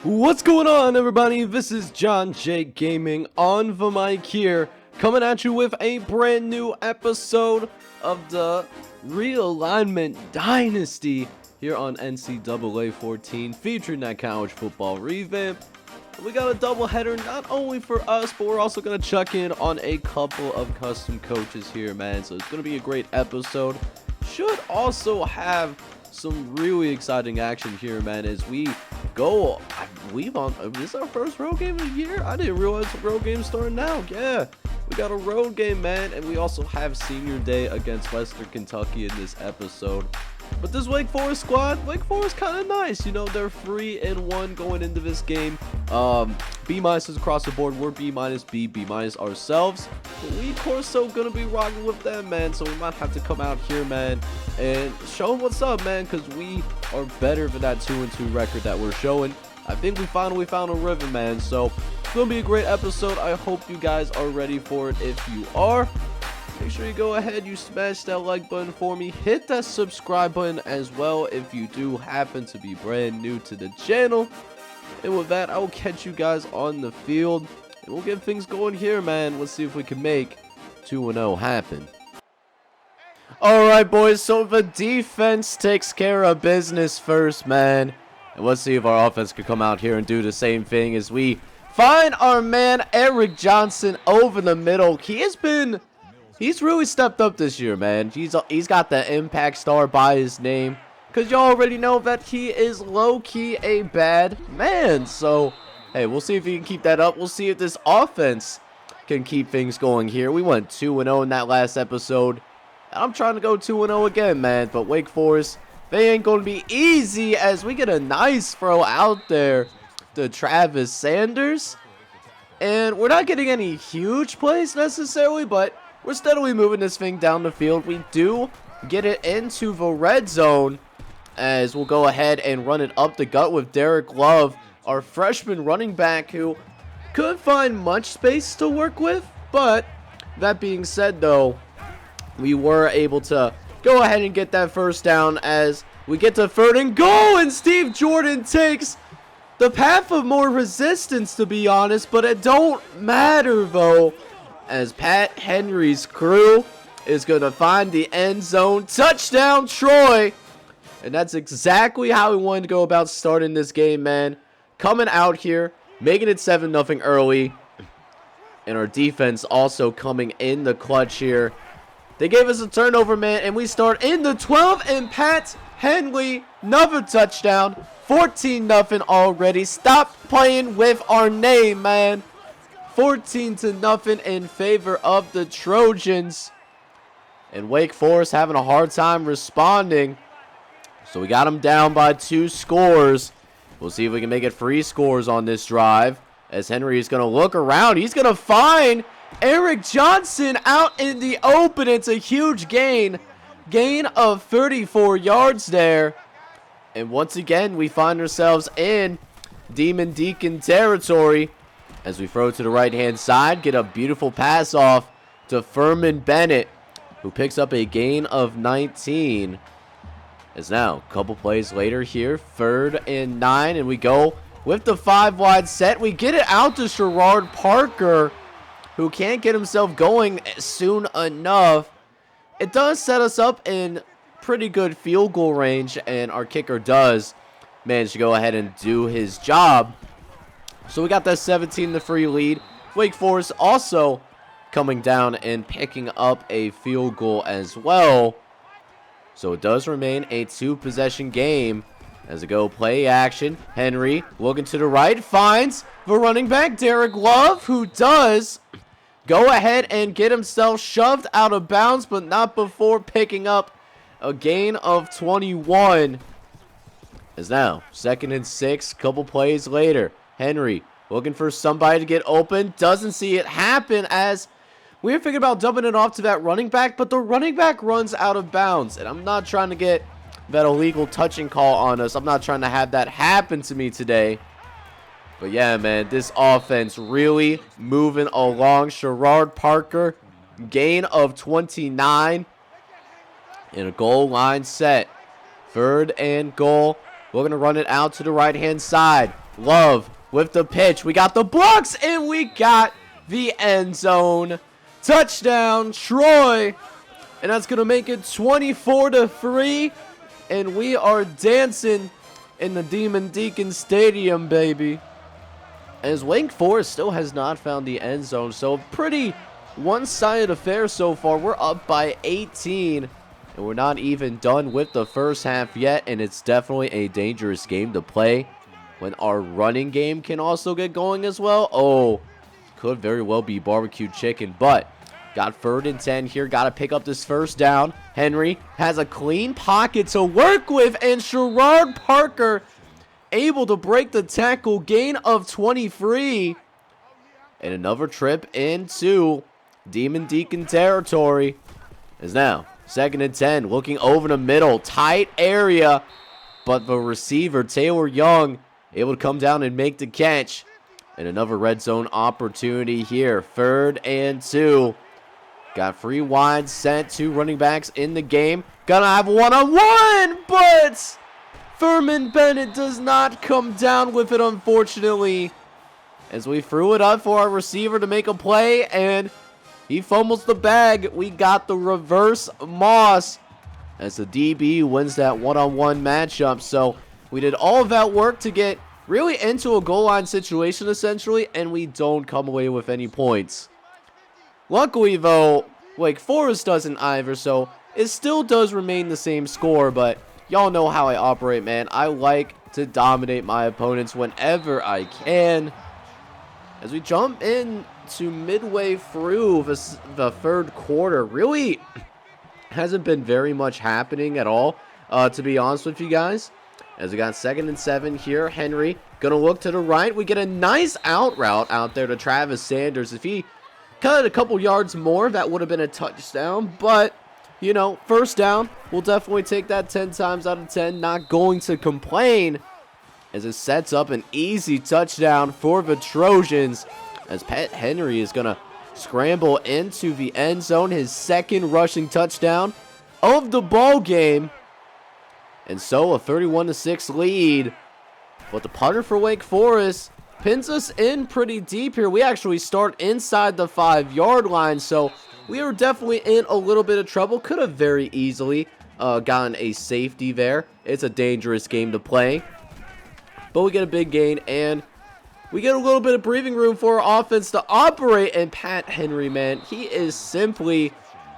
What's going on, everybody? This is John J Gaming on the mic here, coming at you with a brand new episode of the Realignment Dynasty here on NCAA 14, featuring that college football revamp. We got a doubleheader not only for us, but we're also going to check in on a couple of custom coaches here, man. So it's going to be a great episode. Should also have some really exciting action here, man, as we go. I believe this is our first road game of the year. I didn't realize the road game starting now. Yeah, we got a road game, man, and we also have senior day against Western Kentucky in this episode. But this Wake Forest squad, Wake Forest kind of nice, you know. They're 3-1 going into this game. B- is across the board. We're B-, B- ourselves. But we, of course, so gonna be rocking with them, man. So we might have to come out here, man, and show them what's up, man, because we are better than that 2-2 record that we're showing. I think we finally found a rhythm, man. So it's gonna be a great episode. I hope you guys are ready for it. If you are, make sure you go ahead, you smash that like button for me. Hit that subscribe button as well if you do happen to be brand new to the channel. And with that, I will catch you guys on the field, and we'll get things going here, man. Let's see if we can make 2-0 happen. Alright, boys, so the defense takes care of business first, man. And let's see if our offense can come out here and do the same thing as we find our man Eric Johnson over the middle. He's really stepped up this year, man. He's got the impact star by his name, because y'all already know that he is low-key a bad man. So, hey, we'll see if he can keep that up. We'll see if this offense can keep things going here. We went 2-0 in that last episode. I'm trying to go 2-0 again, man. But Wake Forest, they ain't going to be easy, as we get a nice throw out there to Travis Sanders. And we're not getting any huge plays necessarily, but we're steadily moving this thing down the field. We do get it into the red zone, as we'll go ahead and run it up the gut with Derek Love, our freshman running back, who couldn't find much space to work with. But that being said, though, we were able to go ahead and get that first down as we get to 3rd and goal, and Steve Jordan takes the path of more resistance, to be honest, but it don't matter, though, as Pat Henry's crew is going to find the end zone. Touchdown, Troy! And that's exactly how we wanted to go about starting this game, man. Coming out here, making it 7-0 early. And our defense also coming in the clutch here. They gave us a turnover, man, and we start in the 12, and Pat Henry, another touchdown. 14-0 already. Stop playing with our name, man. 14-0 in favor of the Trojans. And Wake Forest having a hard time responding. So we got them down by 2 scores. We'll see if we can make it 3 scores on this drive, as Henry is going to look around. He's going to find Eric Johnson out in the open. It's a huge gain. Gain of 34 yards there. And once again, we find ourselves in Demon Deacon territory, as we throw to the right-hand side. Get a beautiful pass off to Furman Bennett, who picks up a gain of 19. As now, a couple plays later here, 3rd and 9, and we go with the 5-wide set. We get it out to Sherrard Parker, who can't get himself going soon enough. It does set us up in pretty good field goal range, and our kicker does manage to go ahead and do his job. So we got that 17-3 lead. Wake Forest also coming down and picking up a field goal as well. So it does remain a 2-possession game. As we go play action, Henry looking to the right, finds the running back Derek Love, who does go ahead and get himself shoved out of bounds, but not before picking up a gain of 21. As now, 2nd and 6, couple plays later, Henry looking for somebody to get open, doesn't see it happen, as we were thinking about dumping it off to that running back, but the running back runs out of bounds. And I'm not trying to get that illegal touching call on us. I'm not trying to have that happen to me today. But yeah, man, this offense really moving along. Sherrard Parker, gain of 29. And a goal line set. 3rd and goal. We're going to run it out to the right-hand side. Love with the pitch. We got the blocks, and we got the end zone. Touchdown, Troy. And that's going to make it 24-3. And we are dancing in the Demon Deacon Stadium, baby. As Wake Forest still has not found the end zone. So pretty one-sided affair so far. We're up by 18. And we're not even done with the first half yet. And it's definitely a dangerous game to play when our running game can also get going as well. Oh, could very well be barbecue chicken. But got 3rd and 10 here. Got to pick up this first down. Henry has a clean pocket to work with. And Sherrod Parker able to break the tackle. Gain of 23. And another trip into Demon Deacon territory. Is now 2nd and 10. Looking over the middle. Tight area. But the receiver, Taylor Young, able to come down and make the catch. And another red zone opportunity here. 3rd and 2. Got 3 wide, set 2 running backs in the game. Gonna have one-on-one, but Furman Bennett does not come down with it, unfortunately. As we threw it up for our receiver to make a play, and he fumbles the bag. We got the reverse Moss as the DB wins that one-on-one matchup. So we did all of that work to get really into a goal line situation, essentially, and we don't come away with any points. Luckily, though, Wake Forest doesn't either, so it still does remain the same score, but y'all know how I operate, man. I like to dominate my opponents whenever I can. As we jump in to midway through the 3rd quarter, really hasn't been very much happening at all, to be honest with you guys. As we got 2nd and 7 here, Henry gonna look to the right. We get a nice out route out there to Travis Sanders. If he cut a couple yards more, that would have been a touchdown. But, you know, first down, we'll definitely take that 10 times out of 10. Not going to complain as it sets up an easy touchdown for the Trojans. As Pat Henry is gonna scramble into the end zone. His 2nd rushing touchdown of the ball game. And so a 31-6 lead. But the punter for Wake Forest pins us in pretty deep here. We actually start inside the 5-yard line. So we are definitely in a little bit of trouble. Could have very easily gotten a safety there. It's a dangerous game to play. But we get a big gain, and we get a little bit of breathing room for our offense to operate. And Pat Henry, man, he is simply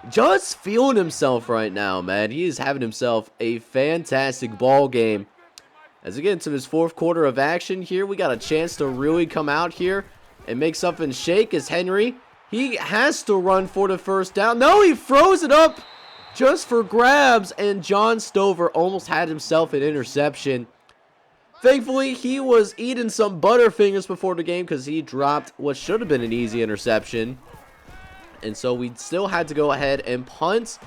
just feeling himself right now, man. He is having himself a fantastic ball game. As we get into this 4th quarter of action here, we got a chance to really come out here and make something shake. As Henry, he has to run for the first down. No, he throws it up just for grabs, and John Stover almost had himself an interception. Thankfully, he was eating some Butterfingers before the game because he dropped what should have been an easy interception. And so we still had to go ahead and punt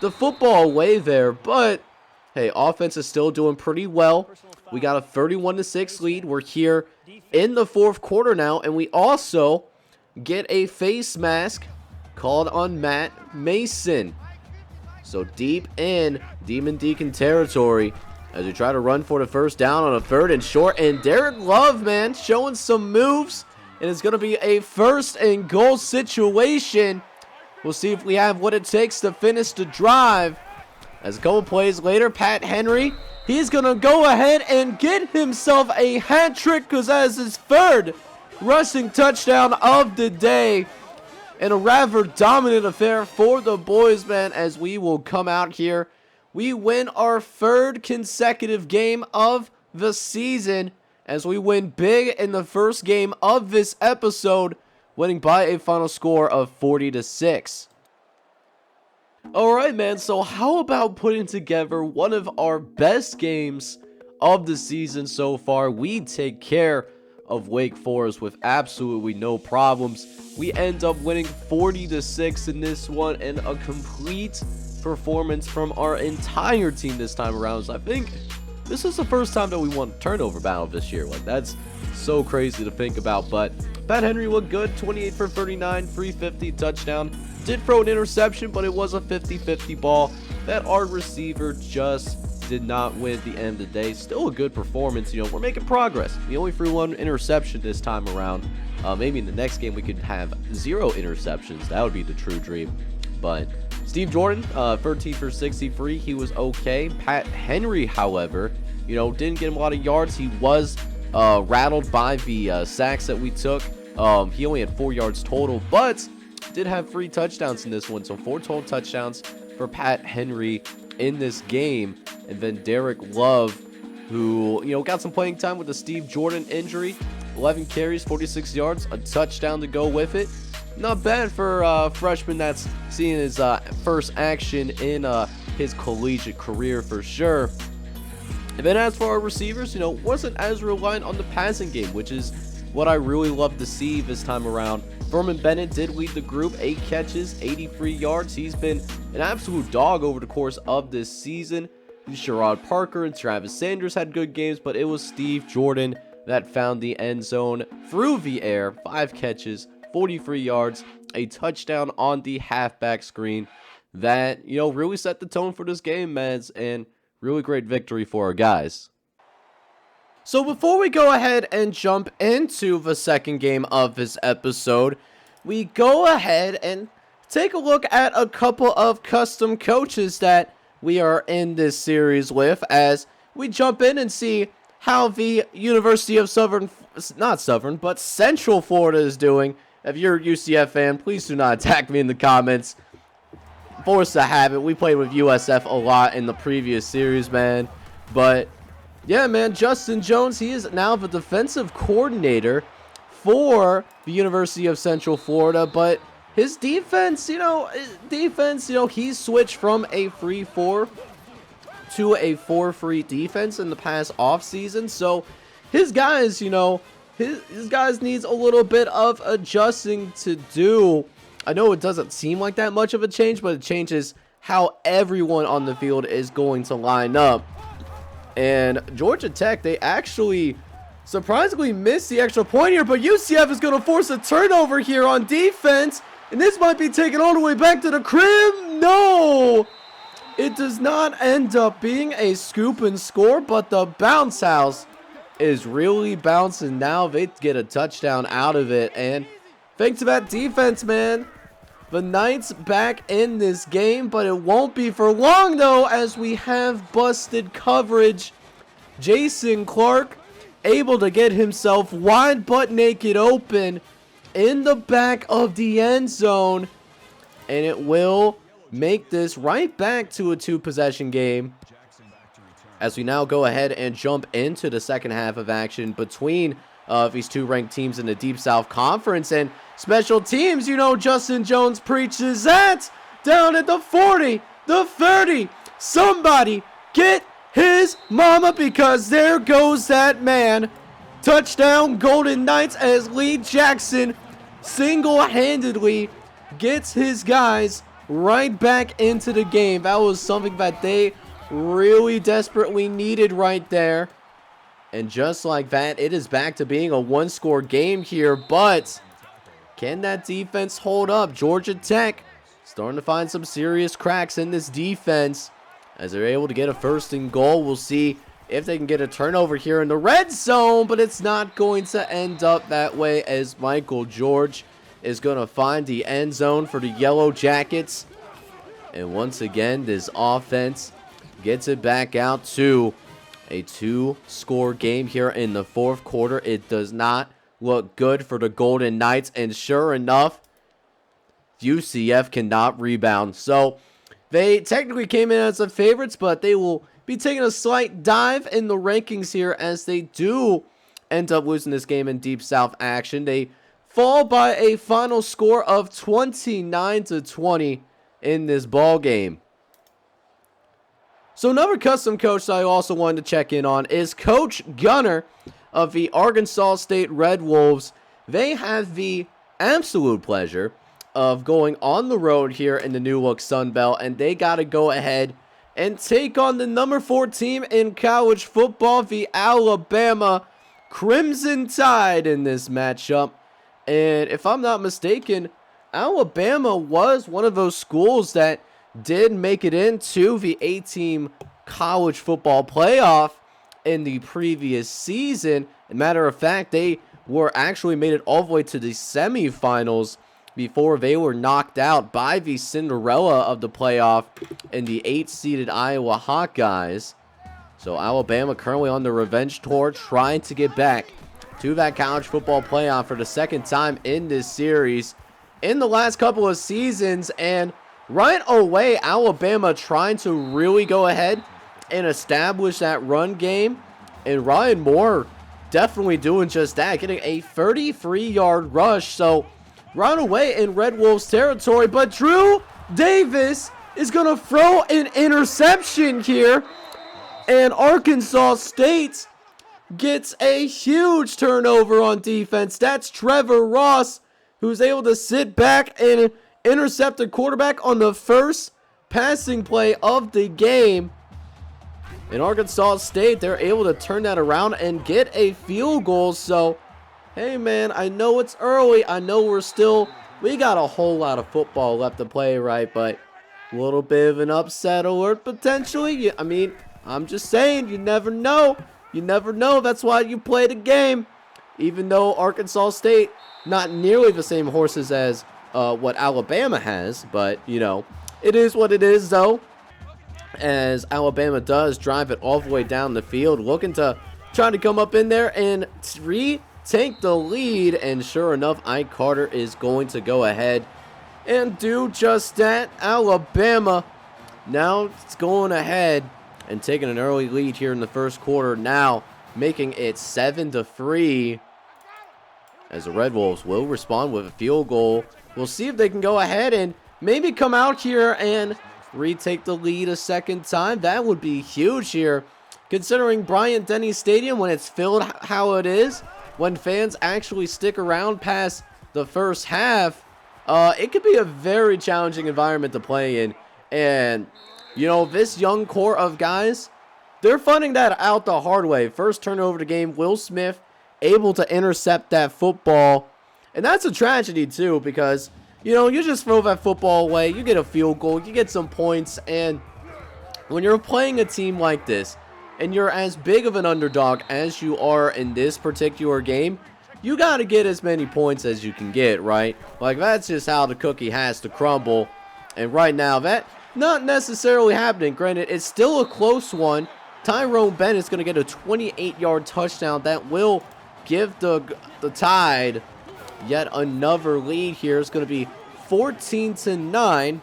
the football away there. But, hey, offense is still doing pretty well. We got a 31-6 lead. We're here in the 4th quarter now. And we also get a face mask called on Matt Mason. So deep in Demon Deacon territory as we try to run for the first down on a 3rd and short. And Derek Love, man, showing some moves. And it's going to be a 1st and goal situation. We'll see if we have what it takes to finish the drive. As a couple plays later, Pat Henry, he's going to go ahead and get himself a hat trick because that is his 3rd rushing touchdown of the day. And a rather dominant affair for the boys, man, as we will come out here. We win our 3rd consecutive game of the season as we win big in the first game of this episode, winning by a final score of 40-6. Alright, man, so how about putting together one of our best games of the season so far? We take care of Wake Forest with absolutely no problems. We end up winning 40-6 in this one, and a complete performance from our entire team this time around. So I think this is the first time that we won a turnover battle this year. Like, that's so crazy to think about. But Pat Henry looked good, 28 for 39, 350 touchdown. Did throw an interception, but it was a 50-50 ball that our receiver just did not win at the end of the day. Still a good performance. You know, we're making progress. We only threw 1 interception this time around. Maybe in the next game we could have 0 interceptions. That would be the true dream. But Steve Jordan, 13 for 63. He was okay. Pat Henry, however, you know, didn't get him a lot of yards. He was rattled by the sacks that we took. He only had 4 yards total, but did have 3 touchdowns in this one. So 4 total touchdowns for Pat Henry in this game. And then Derek Love, who, you know, got some playing time with the Steve Jordan injury. 11 carries, 46 yards, a touchdown to go with it. Not bad for a freshman that's seeing his first action in his collegiate career for sure. And then as for our receivers, you know, wasn't as reliant on the passing game, which is what I really love to see this time around. Furman Bennett did lead the group, 8 catches, 83 yards. He's been an absolute dog over the course of this season. Sherrod Parker and Travis Sanders had good games, but it was Steve Jordan that found the end zone through the air. 5 catches, 43 yards, a touchdown on the halfback screen that, you know, really set the tone for this game, man, and really great victory for our guys. So before we go ahead and jump into the second game of this episode, we go ahead and take a look at a couple of custom coaches that we are in this series with, as we jump in and see how the University of Central Florida is doing. If you're a UCF fan, please do not attack me in the comments. Forced to have it. We played with USF a lot in the previous series, man. But yeah, man, Justin Jones, he is now the defensive coordinator for the University of Central Florida. But his defense, you know, he switched from a 3-4 to a 4-3 defense in the past offseason. So his guys, you know, his guys needs a little bit of adjusting to do. I know it doesn't seem like that much of a change, but it changes how everyone on the field is going to line up. And Georgia Tech, they actually surprisingly missed the extra point here, but UCF is going to force a turnover here on defense. And this might be taken all the way back to the crib. No! It does not end up being a scoop and score, but the bounce house is really bouncing now. They get a touchdown out of it. And thanks to that defense, man, the Knights back in this game, but it won't be for long, though, as we have busted coverage. Jason Clark able to get himself wide butt naked open in the back of the end zone, and it will make this right back to a 2-possession game as we now go ahead and jump into the second half of action between these 2 ranked teams in the Deep South Conference. And special teams, you know, Justin Jones preaches that down at the 40, the 30. Somebody get his mama, because there goes that man. Touchdown Golden Knights as Lee Jackson single-handedly gets his guys right back into the game. That was something that they really desperately needed right there. And just like that, it is back to being a 1-score game here. But can that defense hold up? Georgia Tech starting to find some serious cracks in this defense as they're able to get a 1st and goal. We'll see if they can get a turnover here in the red zone, but it's not going to end up that way, as Michael George is going to find the end zone for the Yellow Jackets. And once again, this offense gets it back out to a 2-score game here in the 4th quarter. It does not look good for the Golden Knights, and sure enough, UCF cannot rebound. So they technically came in as the favorites, but they will be taking a slight dive in the rankings here as they do end up losing this game in Deep South action. They fall by a final score of 29-20 in this ball game. So another custom coach that I also wanted to check in on is Coach Gunner of the Arkansas State Red Wolves. They have the absolute pleasure of going on the road here in the new look Sun Belt, and they got to go ahead and take on the number 4 team in college football, the Alabama Crimson Tide, in this matchup. And if I'm not mistaken, Alabama was one of those schools that did make it into the 8-team college football playoff in the previous season. As a matter of fact, they were actually made it all the way to the semifinals before they were knocked out by the Cinderella of the playoff in the 8th-seeded Iowa Hawkeyes. So Alabama currently on the revenge tour, trying to get back to that college football playoff for the second time in this series in the last couple of seasons. And right away, Alabama trying to really go ahead and establish that run game. And Ryan Moore definitely doing just that, getting a 33-yard rush. So right away in Red Wolves territory, but Drew Davis is going to throw an interception here. And Arkansas State gets a huge turnover on defense. That's Trevor Ross, who's able to sit back and intercept the quarterback on the first passing play of the game. In Arkansas State, they're able to turn that around and get a field goal. So, hey man, I know it's early. I know we got a whole lot of football left to play, right? But a little bit of an upset alert potentially. I mean, I'm just saying, you never know. You never know. That's why you play the game. Even though Arkansas State, not nearly the same horses as what Alabama has. But, you know, it is what it is, though. As Alabama does drive it all the way down the field, looking to try to come up in there and retake the lead. And sure enough, Ike Carter is going to go ahead and do just that. Alabama now it's going ahead and taking an early lead here in the first quarter, now making it 7-3. As the Red Wolves will respond with a field goal. We'll see if they can go ahead and maybe come out here and retake the lead a second time. That would be huge here, considering Bryant-Denny Stadium, when it's filled how it is, when fans actually stick around past the first half, it could be a very challenging environment to play in. And you know, this young core of guys, they're finding that out the hard way. First turnover of the game, Will Smith able to intercept that football. And that's a tragedy, too, because, you know, you just throw that football away, you get a field goal, you get some points. And when you're playing a team like this, and you're as big of an underdog as you are in this particular game, you got to get as many points as you can get, right? Like, that's just how the cookie has to crumble. And right now, that not necessarily happening. Granted, it's still a close one. Tyrone Bennett's going to get a 28-yard touchdown. That will give the Tide yet another lead here. It's going to be 14-9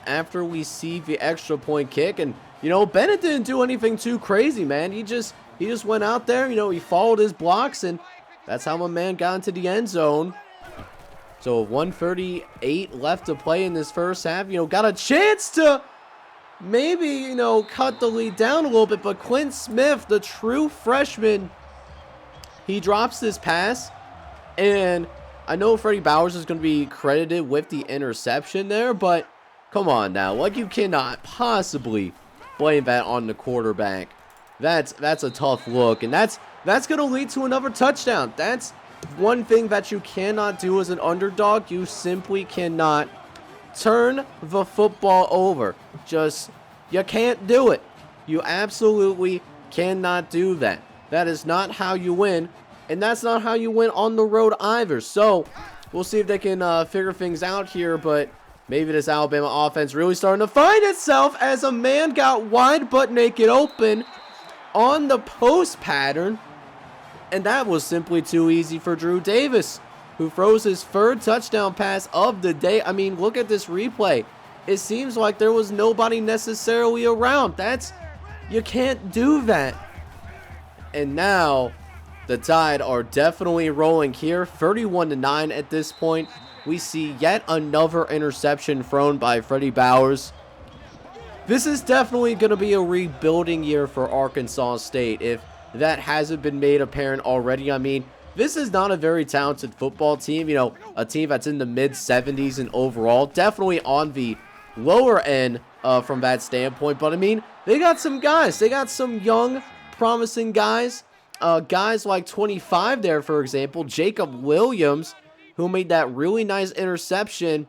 after we see the extra point kick. And, you know, Bennett didn't do anything too crazy, man. He just went out there, you know, he followed his blocks, and that's how my man got into the end zone. So 1:38 left to play in this first half. You know, got a chance to maybe, you know, cut the lead down a little bit. But Quinn Smith, the true freshman, he drops this pass. And I know Freddie Bowers is going to be credited with the interception there. But come on now. Like, you cannot possibly blame that on the quarterback. That's a tough look. And that's going to lead to another touchdown. That's one thing that you cannot do as an underdog. You simply cannot turn the football over. You can't do it. You absolutely cannot do that. That is not how you win, and that's not how you win on the road either. So we'll see if they can figure things out here, but maybe this Alabama offense really starting to find itself as a man got wide but naked open on the post pattern. And that was simply too easy for Drew Davis, who throws his third touchdown pass of the day. I mean, look at this replay. It seems like there was nobody necessarily around. You can't do that. And now the Tide are definitely rolling here, 31-9 at this point. We see yet another interception thrown by Freddie Bowers. This is definitely going to be a rebuilding year for Arkansas State, if that hasn't been made apparent already. I mean, this is not a very talented football team. You know, a team that's in the mid-70s and overall. Definitely on the lower end from that standpoint. But, I mean, they got some guys. They got some young, promising guys. Guys like 25 there, for example. Jacob Williams, who made that really nice interception.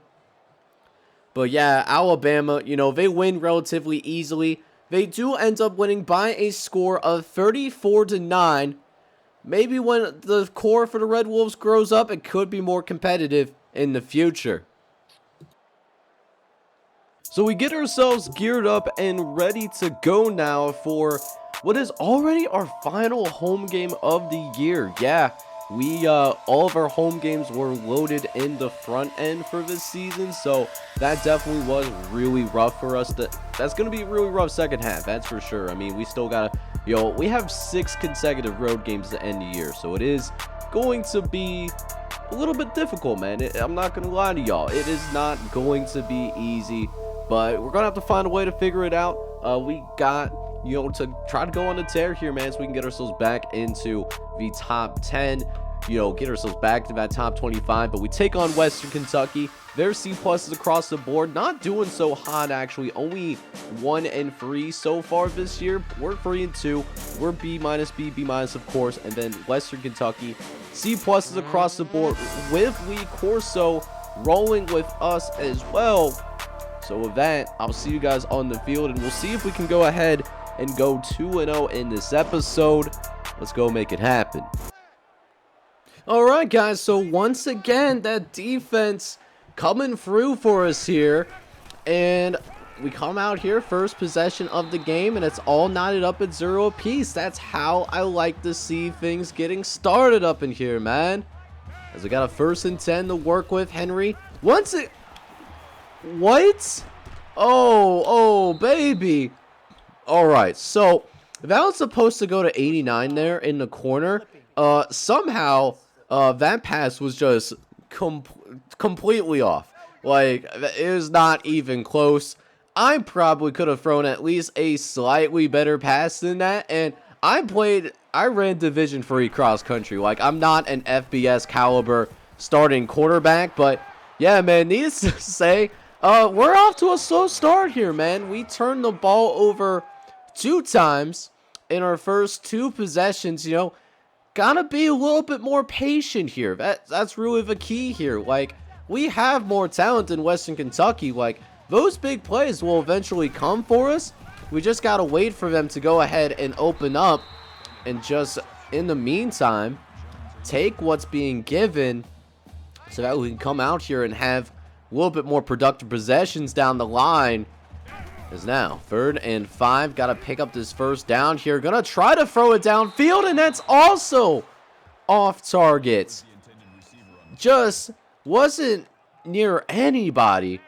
But, yeah, Alabama, you know, they win relatively easily. They do end up winning by a score of 34-9. Maybe when the core for the Red Wolves grows up, it could be more competitive in the future. So we get ourselves geared up and ready to go now for what is already our final home game of the year. Yeah, we all of our home games were loaded in the front end for this season, so that definitely was really rough for us. That's going to be a really rough second half, that's for sure. I mean, we still got to, we have 6 consecutive road games to end the year, so it is going to be a little bit difficult, man. I'm not going to lie to y'all. It is not going to be easy, but we're going to have to find a way to figure it out. We got, to try to go on the tear here, man, so we can get ourselves back into the top 10, get ourselves back to that top 25. But we take on Western Kentucky. Their C pluses across the board, not doing so hot actually. Only 1 and 3 so far this year. We're 3 and 2. We're B minus, B minus, of course, and then Western Kentucky C pluses across the board with Lee Corso rolling with us as well. So with that, I'll see you guys on the field, and we'll see if we can go ahead and go 2-0 in this episode. Let's go make it happen. Alright guys, so once again, that defense coming through for us here, and we come out here, first possession of the game, and it's all knotted up at 0 apiece. That's how I like to see things getting started up in here, man. As we got a 1st and 10 to work with. Henry, once it... What? Oh, baby. Alright, so that was supposed to go to 89 there in the corner. Somehow, that pass was just completely off. Like, it was not even close. I probably could have thrown at least a slightly better pass than that. And I ran Division III cross country. Like, I'm not an FBS caliber starting quarterback. But, yeah, man, needless to say, we're off to a slow start here, man. We turned the ball over 2 times in our first 2 possessions. Gotta be a little bit more patient here. That's really the key here. Like, we have more talent than Western Kentucky. Like, those big plays will eventually come for us. We just gotta wait for them to go ahead and open up, and just in the meantime take what's being given so that we can come out here and have a little bit more productive possessions down the line. Is now 3rd and 5. Got to pick up this 1st down here. Gonna try to throw it downfield, and that's also off target. Just wasn't near anybody.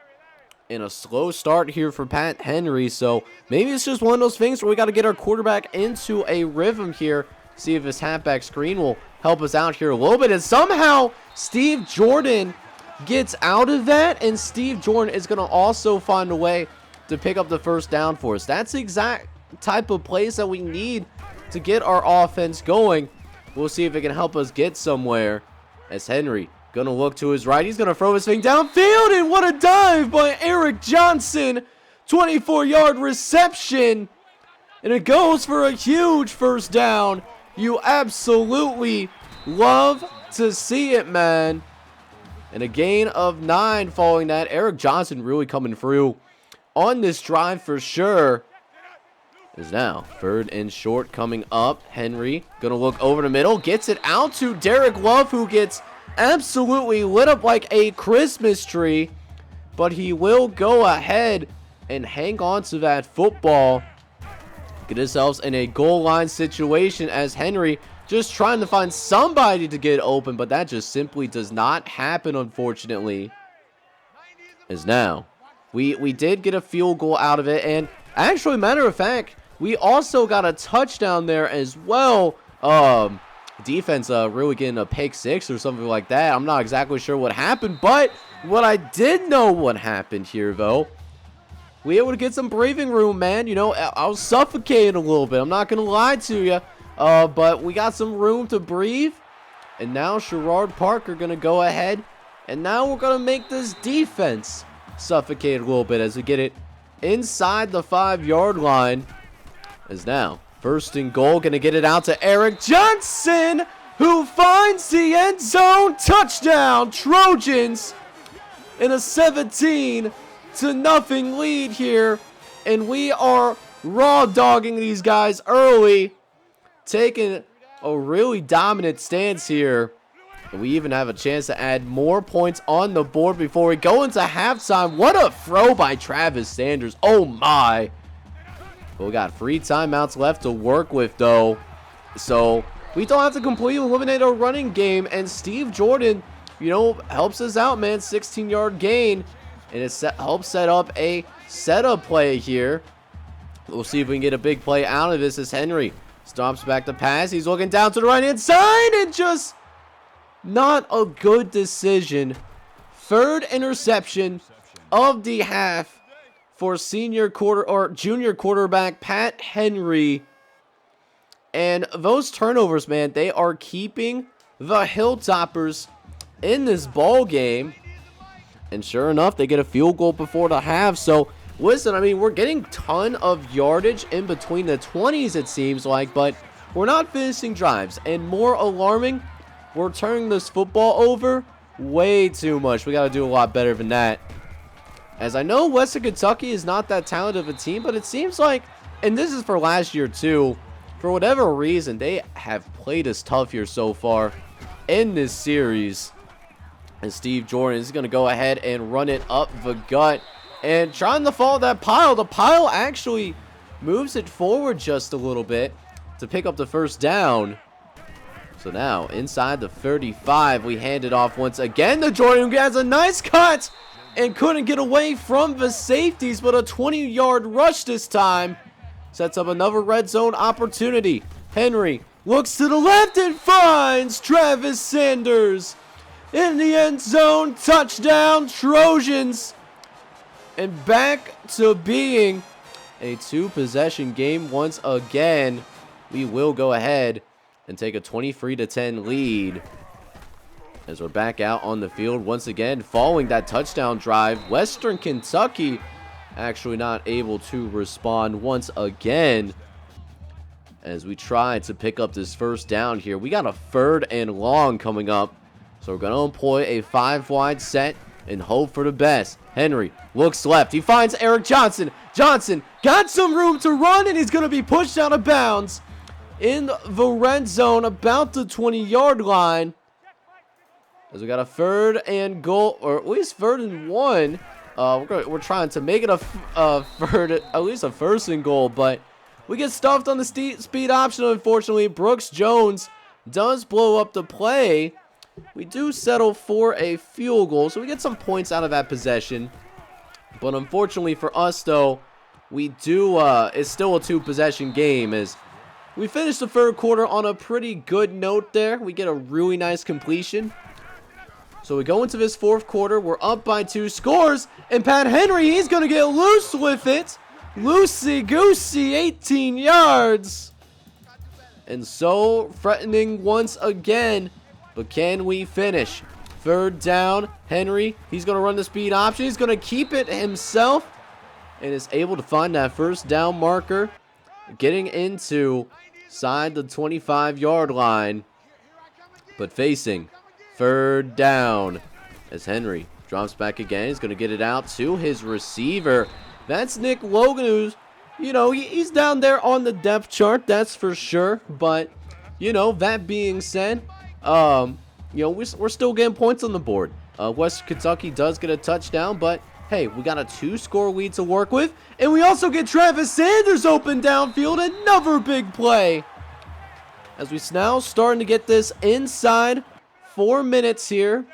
In a slow start here for Pat Henry. So maybe it's just one of those things where we got to get our quarterback into a rhythm here. See if this halfback screen will help us out here a little bit. And somehow Steve Jordan gets out of that, and Steve Jordan is going to also find a way to pick up the 1st down for us. That's the exact type of plays that we need to get our offense going. We'll see if it can help us get somewhere. As Henry gonna look to his right, he's gonna throw his thing downfield, and what a dive by Eric Johnson. 24-yard reception, and it goes for a huge 1st down. You absolutely love to see it, man. And a gain of 9 following that. Eric Johnson really coming through on this drive for sure. Is now 3rd and short coming up. Henry gonna look over the middle, gets it out to Derek Love, who gets absolutely lit up like a Christmas tree, but he will go ahead and hang on to that football. Get ourselves in a goal line situation as Henry just trying to find somebody to get open, but that just simply does not happen, unfortunately. Is now we did get a field goal out of it, and actually, matter of fact, we also got a touchdown there as well. Defense really getting a pick 6 or something like that. I'm not exactly sure what happened, but what I did know what happened here, though, we able to get some breathing room, man. I was suffocating a little bit. I'm not going to lie to you, but we got some room to breathe. And now Sherrard Parker going to go ahead, and now we're going to make this defense suffocate a little bit as we get it inside the 5-yard line. Is now 1st and goal, gonna get it out to Eric Johnson, who finds the end zone. Touchdown Trojans in a 17-0 lead here, and we are raw dogging these guys early, taking a really dominant stance here. And we even have a chance to add more points on the board before we go into halftime. What a throw by Travis Sanders. Oh my. But we got 3 timeouts left to work with though. So we don't have to completely eliminate our running game. And Steve Jordan, you know, helps us out, man. 16-yard gain. And it helps set up a setup play here. We'll see if we can get a big play out of this as Henry stops back to pass. He's looking down to the right-hand side and just not a good decision. 3rd interception of the half for junior quarterback Pat Henry. And those turnovers, man, they are keeping the Hilltoppers in this ball game. And sure enough, they get a field goal before the half. So, listen, I mean, we're getting a ton of yardage in between the 20s, it seems like. But we're not finishing drives. And more alarming, we're turning this football over way too much. We got to do a lot better than that. As I know Western Kentucky is not that talented of a team, but it seems like, and this is for last year too, for whatever reason, they have played us tough here so far in this series. And Steve Jordan is going to go ahead and run it up the gut. And trying to follow that pile. The pile actually moves it forward just a little bit to pick up the first down. So now, inside the 35, we hand it off once again to Jordan, who has a nice cut and couldn't get away from the safeties, but a 20-yard rush this time sets up another red zone opportunity. Henry looks to the left and finds Travis Sanders in the end zone. Touchdown, Trojans. And back to being a 2-possession game once again. We will go ahead and take a 23-10 lead as we're back out on the field once again following that touchdown drive. Western Kentucky actually not able to respond once again as we try to pick up this first down here. We got a 3rd and long coming up, so we're going to employ a 5-wide set and hope for the best. Henry looks left. He finds Eric Johnson. Johnson got some room to run, and he's going to be pushed out of bounds in the red zone about the 20-yard line. As we got a 3rd and goal, or at least 3rd and 1. We're trying to make it a third, at least a 1st and goal, but we get stuffed on the speed option. Unfortunately, Brooks Jones does blow up the play. We do settle for a field goal, so we get some points out of that possession. But unfortunately for us, though, we do. It's still a 2-possession game as we finish the 3rd quarter on a pretty good note there. We get a really nice completion. So we go into this 4th quarter. We're up by 2 scores. And Pat Henry, he's going to get loose with it. Loosey-goosey, 18 yards. And so threatening once again. But can we finish? 3rd down. Henry, he's going to run the speed option. He's going to keep it himself. And is able to find that first down marker. Getting into side the 25-yard line. But facing 3rd down as Henry drops back again. He's going to get it out to his receiver. That's Nick Logan, who's, you know, he's down there on the depth chart, that's for sure. But, you know, that being said, you know, we're still getting points on the board. Western Kentucky does get a touchdown, but hey, we got a 2-score lead to work with. And we also get Travis Sanders open downfield. Another big play. As we now starting to get this inside 4 minutes here.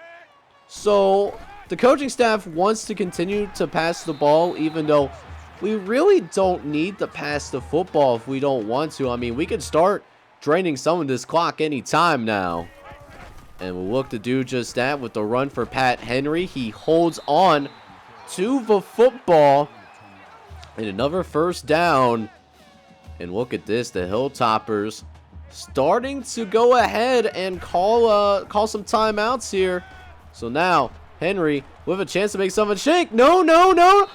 So the coaching staff wants to continue to pass the ball, even though we really don't need to pass the football if we don't want to. I mean, we could start draining some of this clock anytime now. And we'll look to do just that with the run for Pat Henry. He holds on to the football. And another first down. And look at this, the Hilltoppers starting to go ahead and call some timeouts here. So now Henry with a chance to make something shake. No.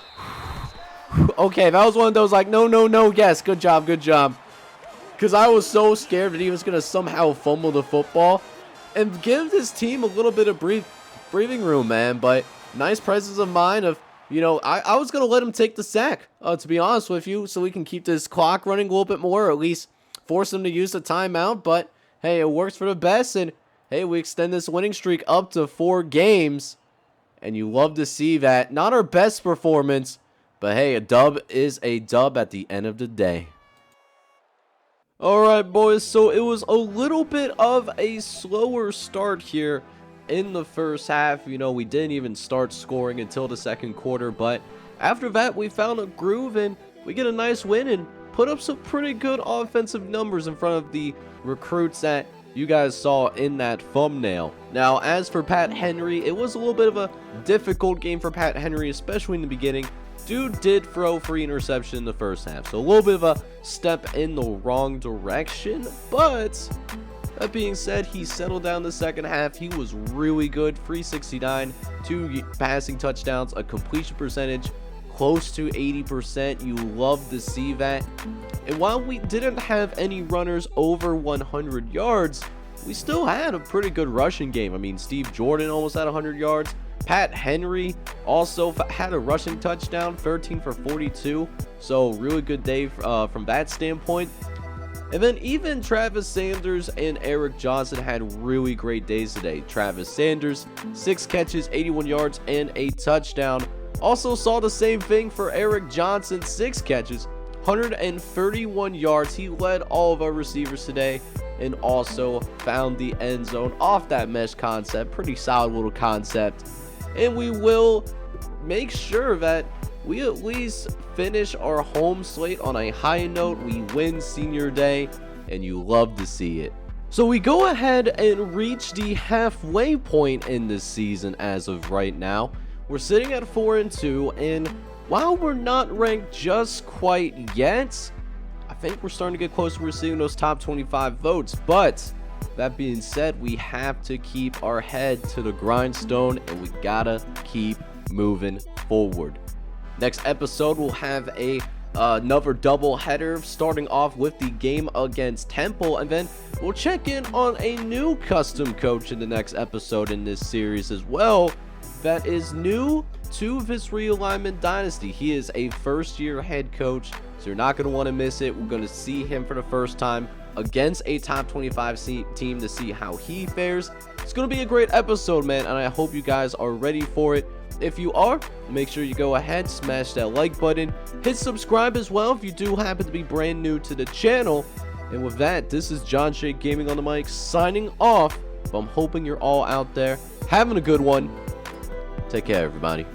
Okay, that was one of those like no. Yes, good job. Because I was so scared that he was going to somehow fumble the football and give his team a little bit of breathing room, man. But nice presence of mind of You know, I was going to let him take the sack, to be honest with you, so we can keep this clock running a little bit more, or at least force him to use the timeout. But, hey, it works for the best, and, hey, we extend this winning streak up to 4 games. And you love to see that. Not our best performance, but, hey, a dub is a dub at the end of the day. Alright, boys, so it was a little bit of a slower start here in the first half. You know, we didn't even start scoring until the second quarter, but after that we found a groove and we get a nice win and put up some pretty good offensive numbers in front of the recruits that you guys saw in that thumbnail. Now, as for Pat Henry, it was a little bit of a difficult game for Pat Henry, especially in the beginning. Dude did throw 3 interceptions in the first half, so a little bit of a step in the wrong direction, but that being said, he settled down the second half. He was really good. 369, 2 passing touchdowns, a completion percentage close to 80%. You love to see that. And while we didn't have any runners over 100 yards, we still had a pretty good rushing game. I mean, Steve Jordan almost had 100 yards. Pat Henry also had a rushing touchdown, 13 for 42. So really good day from that standpoint. And then even Travis Sanders and Eric Johnson had really great days today. Travis Sanders, 6 catches, 81 yards, and a touchdown. Also saw the same thing for Eric Johnson, 6 catches, 131 yards. He led all of our receivers today and also found the end zone off that mesh concept. Pretty solid little concept. And we will make sure that we at least finish our home slate on a high note. We win senior day, and you love to see it. So we go ahead and reach the halfway point in this season as of right now. We're sitting at 4-2, and while we're not ranked just quite yet, I think we're starting to get close to receiving those top 25 votes. But that being said, we have to keep our head to the grindstone, and we gotta keep moving forward. Next episode, we'll have another double header, starting off with the game against Temple, and then we'll check in on a new custom coach in the next episode in this series as well. That is new to this Realignment Dynasty. He is a first-year head coach, so you're not going to want to miss it. We're going to see him for the first time against a top 25 team to see how he fares. It's going to be a great episode, man, and I hope you guys are ready for it. If you are, make sure you go ahead, smash that like button, hit subscribe as well if you do happen to be brand new to the channel. And with that, this is John Shake Gaming on the mic signing off. But I'm hoping you're all out there having a good one. Take care, everybody.